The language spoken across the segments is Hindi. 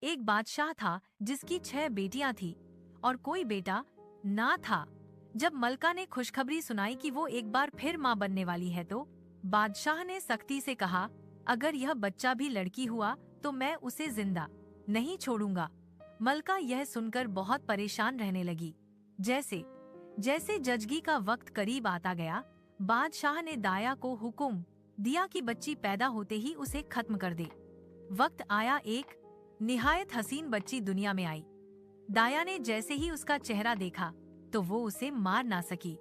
एक बादशाह था जिसकी 6 बेटियां थी और कोई बेटा ना था। जब मलका ने खुशखबरी सुनाई कि वो एक बार फिर माँ बनने वाली है तो बादशाह ने सख्ती से कहा, अगर यह बच्चा भी लड़की हुआ तो मैं उसे जिंदा नहीं छोड़ूंगा। मलका यह सुनकर बहुत परेशान रहने लगी। जैसे जैसे जजगी का वक्त करीब आता गया, बादशाह ने दाया को हुक्म दिया कि बच्ची पैदा होते ही उसे खत्म कर दे। वक्त आया, एक निहायत हसीन बच्ची दुनिया में आई। दाया ने जैसे ही उसका चेहरा देखा तो वो उसे मार ना सकी।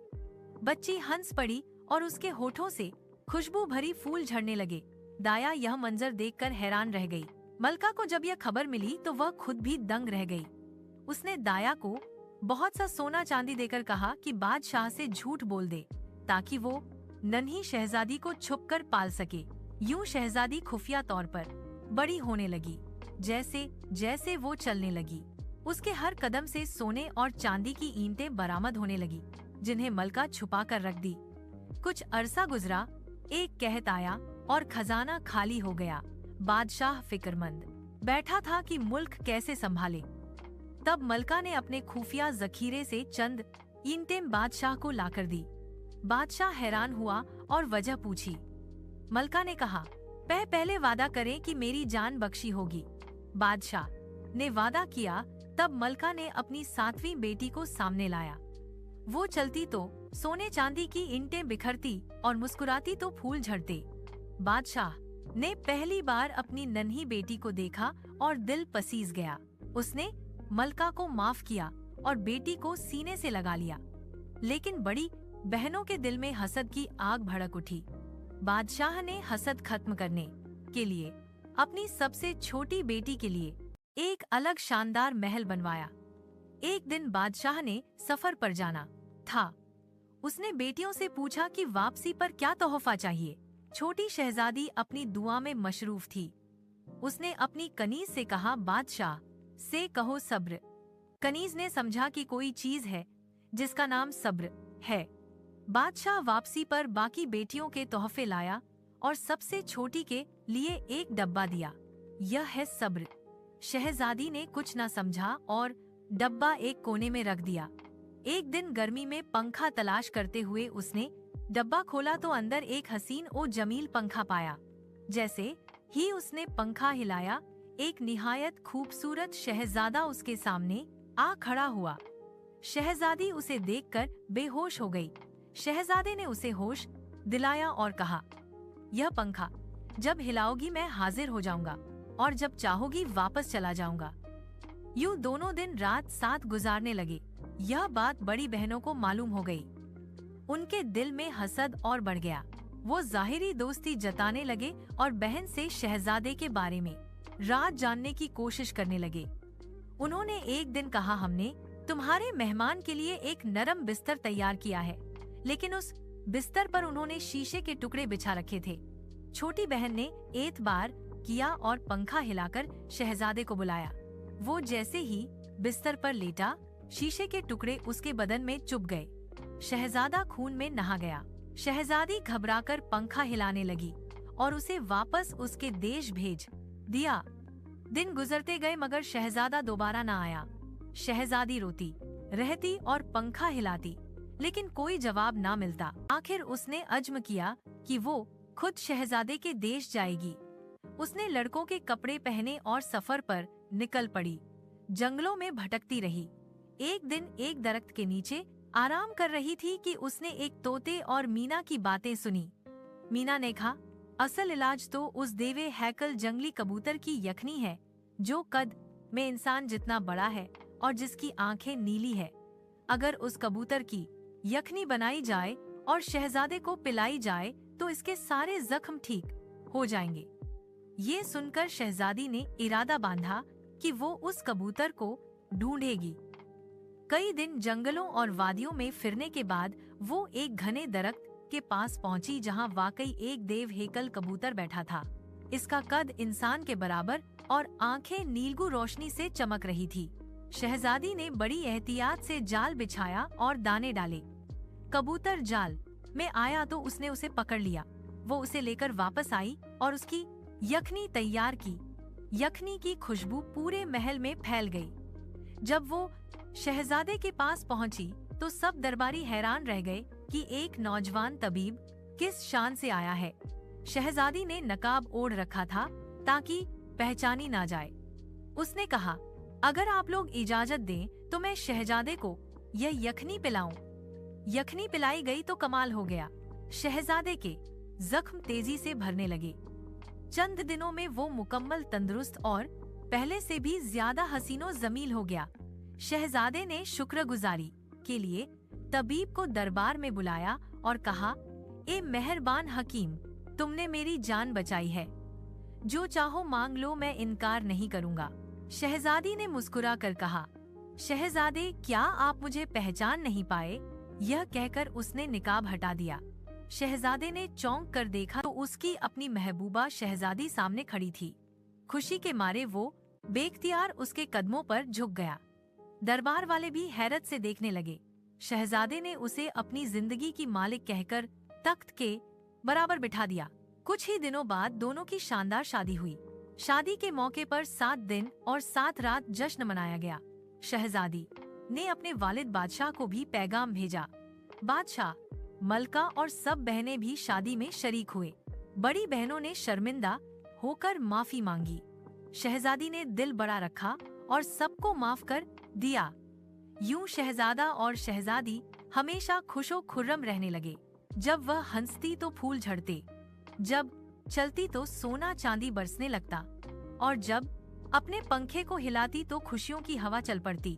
बच्ची हंस पड़ी और उसके होठों से खुशबू भरी फूल झड़ने लगे। दाया यह मंजर देखकर हैरान रह गई। मलका को जब यह खबर मिली तो वह खुद भी दंग रह गई। उसने दाया को बहुत सा सोना चांदी देकर कहा कि बादशाह से झूठ बोल दे ताकि वो नन्ही शहजादी को छुपकर पाल सके। यूं शहजादी खुफिया तौर पर बड़ी होने लगी। जैसे जैसे वो चलने लगी, उसके हर कदम से सोने और चांदी की ईंटें बरामद होने लगी, जिन्हें मलका छुपा कर रख दी। कुछ अरसा गुजरा, एक कहत आया और खजाना खाली हो गया। बादशाह फिक्रमंद बैठा था कि मुल्क कैसे संभाले। तब मलका ने अपने खुफिया जखीरे से चंद ईंटें बादशाह को लाकर दी। बादशाह हैरान हुआ और वजह पूछी। मलका ने कहा, पहले वादा करें कि मेरी जान बख्शी होगी। बादशाह ने वादा किया। तब मलका ने अपनी 7वीं बेटी को सामने लाया। वो चलती तो सोने चांदी की ईंटें बिखरती और मुस्कुराती तो फूल झड़ते। बादशाह ने पहली बार अपनी नन्ही बेटी को देखा और दिल पसीज गया। उसने मलका को माफ किया और बेटी को सीने से लगा लिया। लेकिन बड़ी बहनों के दिल में हसद की आग भड़क उठी। बादशाह ने हसद खत्म करने के लिए अपनी सबसे छोटी बेटी के लिए एक अलग शानदार महल बनवाया। एक दिन बादशाह ने सफर पर जाना था। उसने बेटियों से पूछा कि वापसी पर क्या तोहफा चाहिए। छोटी शहजादी अपनी दुआ में मशरूफ थी। उसने अपनी कनीज से कहा, बादशाह से कहो सब्र। कनीज ने समझा कि कोई चीज है जिसका नाम सब्र है। बादशाह वापसी पर बाकी बेटियों के तोहफे लाया और सबसे छोटी के लिए एक डब्बा दिया। यह है सब्र। शहजादी ने कुछ न समझा और डब्बा एक कोने में रख दिया। एक दिन गर्मी में पंखा तलाश करते हुए उसने डब्बा खोला तो अंदर एक हसीन और जमील पंखा पाया। जैसे ही उसने पंखा हिलाया, एक निहायत खूबसूरत शहजादा उसके सामने आ खड़ा हुआ। शहजादी उसे देखकर बेहोश हो गई। शहजादे ने उसे होश दिलाया और कहा, यह पंखा जब हिलाओगी मैं हाजिर हो जाऊंगा और जब चाहोगी वापस चला जाऊंगा। यूं दोनों दिन रात साथ गुजारने लगे। यह बात बड़ी बहनों को मालूम हो गई। उनके दिल में हसद और बढ़ गया। वो जाहिरी दोस्ती जताने लगे और बहन से शहजादे के बारे में राज जानने की कोशिश करने लगे। उन्होंने एक दिन कहा, हमने तुम्हारे मेहमान के लिए एक नरम बिस्तर तैयार किया है। लेकिन उस बिस्तर पर उन्होंने शीशे के टुकड़े बिछा रखे थे। छोटी बहन ने एतबार किया और पंखा हिलाकर शहजादे को बुलाया। वो जैसे ही बिस्तर पर लेटा, शीशे के टुकड़े उसके बदन में चुभ गए। शहजादा खून में नहा गया। शहजादी घबराकर पंखा हिलाने लगी और उसे वापस उसके देश भेज दिया। दिन गुजरते गए मगर शहजादा दोबारा न आया। शहजादी रोती रहती और पंखा हिलाती, लेकिन कोई जवाब ना मिलता। आखिर उसने अज़्म किया कि वो खुद शहजादे के देश जाएगी। उसने लड़कों के कपड़े पहने और सफर पर निकल पड़ी। जंगलों में भटकती रही। एक दिन एक दरख्त के नीचे आराम कर रही थी कि उसने एक तोते और मीना की बातें सुनी। मीना ने कहा, असल इलाज तो उस देवे हैकल जंगली कबूतर की यखनी है, जो कद में इंसान जितना बड़ा है और जिसकी आंखें नीली है। अगर उस कबूतर की यखनी बनाई जाए और शहजादे को पिलाई जाए तो इसके सारे जख्म ठीक हो जाएंगे। ये सुनकर शहजादी ने इरादा बांधा कि वो उस कबूतर को ढूंढेगी। कई दिन जंगलों और वादियों में फिरने के बाद वो एक घने दरख्त के पास पहुंची, जहां वाकई एक देव हेकल कबूतर बैठा था। इसका कद इंसान के बराबर और आंखें नीलगू रोशनी से चमक रही थी। शहजादी ने बड़ी एहतियात से जाल बिछाया और दाने डाले। कबूतर जाल में आया तो उसने उसे पकड़ लिया। वो उसे लेकर वापस आई और उसकी यखनी तैयार की। यखनी की खुशबू पूरे महल में फैल गई। जब वो शहजादे के पास पहुंची तो सब दरबारी हैरान रह गए कि एक नौजवान तबीब किस शान से आया है। शहजादी ने नकाब ओढ़ रखा था ताकि पहचानी ना जाए। उसने कहा, अगर आप लोग इजाजत दें तो मैं शहजादे को यह यखनी पिलाऊं। यखनी पिलाई गई तो कमाल हो गया। शहजादे के जख्म तेजी से भरने लगे। चंद दिनों में वो मुकम्मल तंदुरुस्त और पहले से भी ज्यादा हसीनो जमील हो गया। शहजादे ने शुक्रगुजारी के लिए तबीब को दरबार में बुलाया और कहा, ए मेहरबान हकीम, तुमने मेरी जान बचाई है। जो चाहो मांग लो, मैं इनकार नहीं करूँगा। शहजादी ने मुस्कुरा कर कहा, शहजादे, क्या आप मुझे पहचान नहीं पाए? यह कहकर उसने निकाब हटा दिया। शहजादे ने चौंक कर देखा तो उसकी अपनी महबूबा शहजादी सामने खड़ी थी। खुशी के मारे वो बेख्तियार उसके कदमों पर झुक गया। दरबार वाले भी हैरत से देखने लगे। शहजादे ने उसे अपनी जिंदगी की मालिक कहकर तख्त के बराबर बिठा दिया। कुछ ही दिनों बाद दोनों की शानदार शादी हुई। शादी के मौके पर 7 दिन और 7 रात जश्न मनाया गया। शहजादी ने अपने वालिद बादशाह को भी पैगाम भेजा। बादशाह, मलका और सब बहनें भी शादी में शरीक हुए। बड़ी बहनों ने शर्मिंदा होकर माफी मांगी। शहजादी ने दिल बड़ा रखा और सबको माफ कर दिया। यूं शहजादा और शहजादी हमेशा खुशो खुर्रम रहने लगे। जब वह हंसती तो फूल झड़ते, जब चलती तो सोना चांदी बरसने लगता और जब अपने पंखे को हिलाती तो खुशियों की हवा चल पड़ती।